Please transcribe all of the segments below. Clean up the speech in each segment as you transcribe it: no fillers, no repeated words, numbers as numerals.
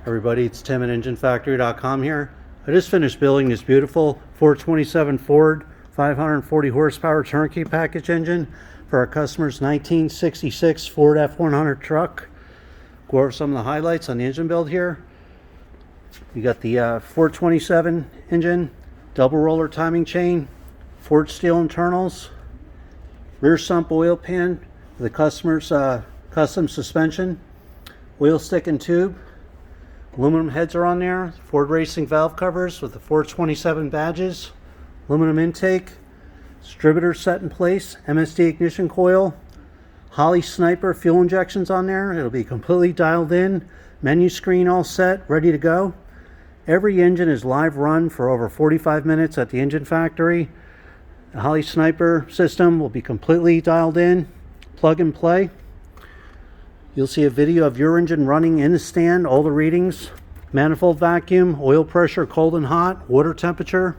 Everybody, it's Tim at EngineFactory.com here. I just finished building this beautiful 427 Ford 540 horsepower turnkey package engine for our customer's 1966 Ford F100 truck. Go over some of the highlights on the engine build here. You got the 427 engine, double roller timing chain, forged steel internals, rear sump oil pan for the customer's custom suspension, oil stick and tube. Aluminum heads are on there, Ford Racing valve covers with the 427 badges, aluminum intake, distributor set in place, MSD ignition coil, Holley sniper fuel injections on there. It'll be completely dialed in, menu screen all set, ready to go. Every engine is live run for over 45 minutes at the engine factory. The Holley sniper system will be completely dialed in, plug and play. You'll see a video of your engine running in the stand, all the readings, manifold vacuum, oil pressure, cold and hot, water temperature.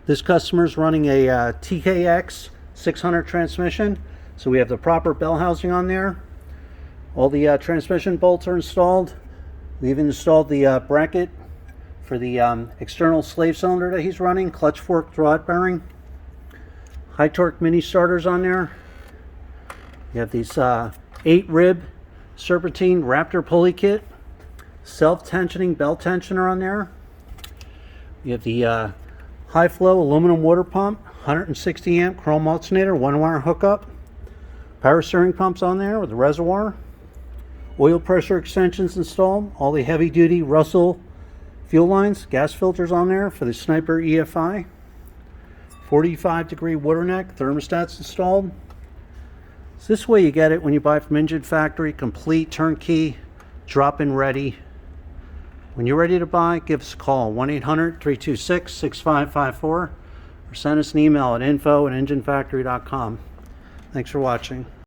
This customer is running a TKX 600 transmission, so we have the proper bell housing on there. All the transmission bolts are installed. We even installed the bracket for the external slave cylinder that he's running, clutch fork rod bearing. High torque mini starters on there. You have these 8-rib serpentine Raptor pulley kit, self-tensioning belt tensioner on there. You have the high flow aluminum water pump, 160 amp chrome alternator, 1-wire hookup, power steering pumps on there with the reservoir, oil pressure extensions installed, all the heavy duty Russell fuel lines, gas filters on there for the Sniper EFI, 45-degree water neck, thermostats installed. So this way you get it when you buy from Engine Factory, complete turnkey, drop-in ready. When you're ready to buy, give us a call, 1-800-326-6554, or send us an email at info@enginefactory.com. Thanks for watching.